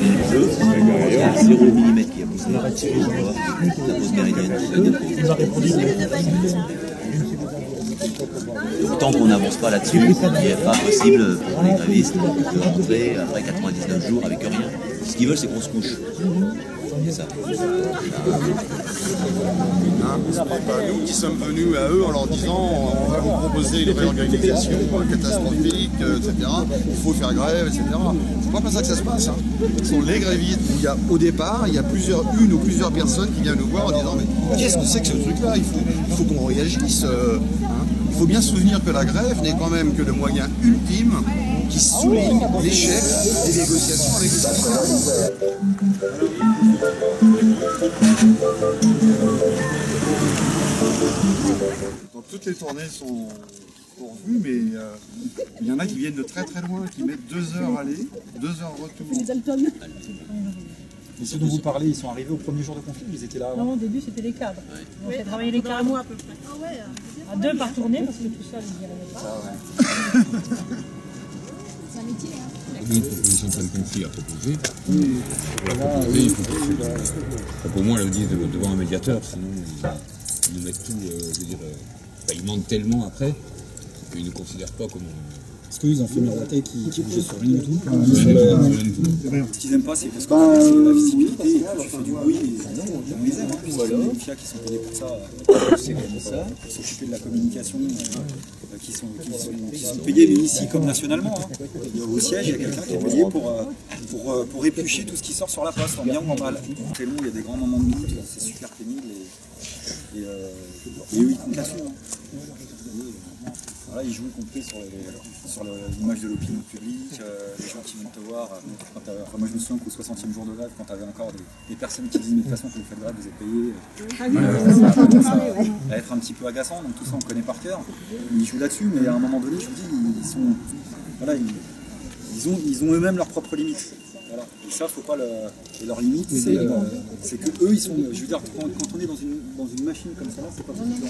Il y a 0 mm qui a poussé la pause méridienne. Tant qu'on n'avance pas là-dessus, il n'est pas possible pour les grévistes de rentrer après 99 jours avec rien. Ce qu'ils veulent, c'est qu'on se couche. C'est ça. Nous qui sommes venus à eux en leur disant on va vous proposer une réorganisation catastrophique, etc. Il faut faire grève, etc. C'est pas ça que ça se passe. Hein. Ce sont les grévistes. Au départ, il y a une ou plusieurs personnes qui viennent nous voir en disant mais qu'est-ce que c'est que ce truc-là? Il faut qu'on réagisse. Il faut bien se souvenir que la grève n'est quand même que le moyen ultime qui souligne l'échec des négociations avec les employeurs. Donc toutes les tournées sont pourvues, mais il y en a qui viennent de très très loin, qui mettent 2 heures aller, 2 heures retour. Et ceux dont vous parlez, ils sont arrivés au premier jour de conflit, ils étaient là avant? Non, au début c'était les cadres. On fait travailler les cadres à peu près. À 2 par tournée, parce que tout seul, ils n'y arrivaient pas. C'est un métier, hein. Il y a une proposition de fin de conflit à proposer. Pour la proposer, il faut qu'au moins, elle le dise devant un médiateur, sinon ils nous mettent tout, je veux dire, ils mentent tellement après qu'ils ne considèrent pas comme... Est-ce qu'ils ont fait miroiter qui bougeait sur rien du tout? Ce qu'ils n'aiment pas, c'est parce que c'est la visibilité, et que tu fais du bruit, et on les aime. Il y a des FIA qui sont payés pour ça, pour s'occuper de la communication, qui sont payés ici comme nationalement. Au siège, il y a quelqu'un qui est payé pour éplucher tout ce qui sort sur la poste, en bien ou en mal. C'est long, il y a des grands moments de doute, c'est super pénible, et eux, ils comptent là-dessus. Voilà, ils jouent y compris sur l'image de l'opinion publique, les gens qui viennent te voir. Moi je me souviens qu'au 60e jour de grève, quand tu avais encore des personnes qui disaient mais de toute façon vous faites grève, vous êtes payé. Ça commence à être un petit peu agaçant, donc tout ça on connaît par cœur. Ils jouent là-dessus, mais à un moment donné, je vous dis, ils ont eux-mêmes leurs propres limites. Voilà. Et ça, faut pas et leur limite, c'est que eux, ils sont. Je veux dire, quand on est dans une machine comme ça, c'est pas possible.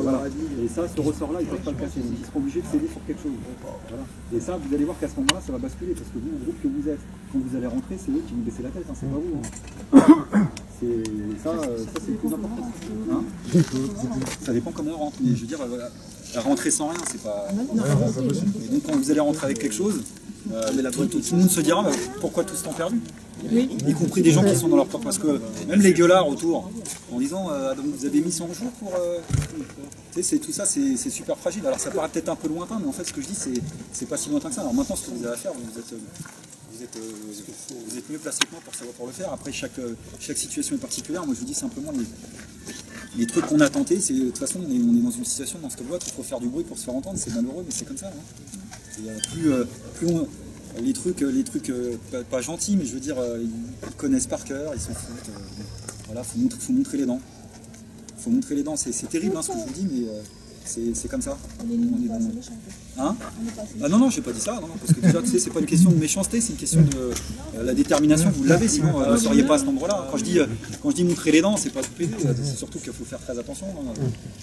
Voilà. Et ça, ce ressort-là, ils ne peuvent pas le casser. Ils seront obligés de céder sur quelque chose. Voilà. Et ça, vous allez voir qu'à ce moment-là, ça va basculer parce que vous, le groupe que vous êtes, quand vous allez rentrer, c'est eux qui vont baisser la tête, hein, c'est pas vous. Hein. Ça, c'est le plus important. Hein, ça dépend comment on rentre. Mais je veux dire, rentrer sans rien, c'est pas. Et donc, quand vous allez rentrer avec quelque chose, tout le monde se dira pourquoi tout ce temps perdu, y compris des gens qui sont dans leur propre, parce que même les gueulards autour en disant vous avez mis 100 jours pour tout ça, c'est super fragile. Alors ça paraît peut-être un peu lointain, mais en fait ce que je dis c'est pas si lointain que ça. Alors maintenant ce que vous avez à faire, vous êtes mieux placé que moi pour savoir pour le faire. Après chaque situation est particulière. Moi je vous dis simplement les trucs qu'on a tentés, c'est de toute façon on est dans une situation dans cette boîte où il faut faire du bruit pour se faire entendre, c'est malheureux mais c'est comme ça. Hein. Et, les trucs pas gentils, mais je veux dire, ils connaissent par cœur, ils s'en foutent. Voilà, faut montrer les dents. Faut montrer les dents, c'est terrible hein, ce que je vous dis, mais c'est comme ça. Hein? Ah non, j'ai pas dit ça, non, parce que déjà, tu sais, c'est pas une question de méchanceté, c'est une question de la détermination, vous l'avez, sinon vous ne seriez pas à cet endroit-là. Quand je dis montrer les dents, c'est pas tout péter, c'est surtout qu'il faut faire très attention. Hein.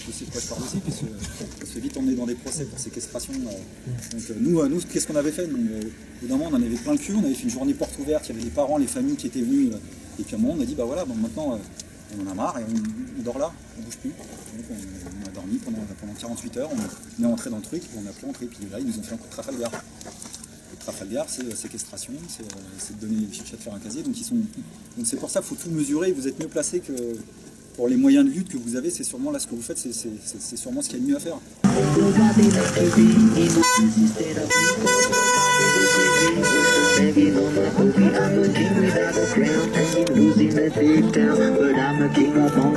Je sais de quoi je parle aussi, puisque vite on est dans des procès pour séquestration. Donc nous qu'est-ce qu'on avait fait? Évidemment, on en avait plein le cul, on avait fait une journée porte ouverte, il y avait les parents, les familles qui étaient venus, et puis à un moment on a dit, bah voilà, donc maintenant on en a marre et on dort là, on bouge plus. Donc on a dormi pendant 48 heures, on est entré dans le truc, on a pu entrer, puis là ils nous ont fait un coup de Trafalgar. Le Trafalgar, c'est séquestration, c'est de chercher à faire un casier, donc c'est pour ça qu'il faut tout mesurer, vous êtes mieux placé que pour les moyens de lutte que vous avez, c'est sûrement là ce que vous faites, c'est sûrement ce qu'il y a de mieux à faire. Begging on my booty, I'm a king without a crown. And you're losing a big town, but I'm a king up on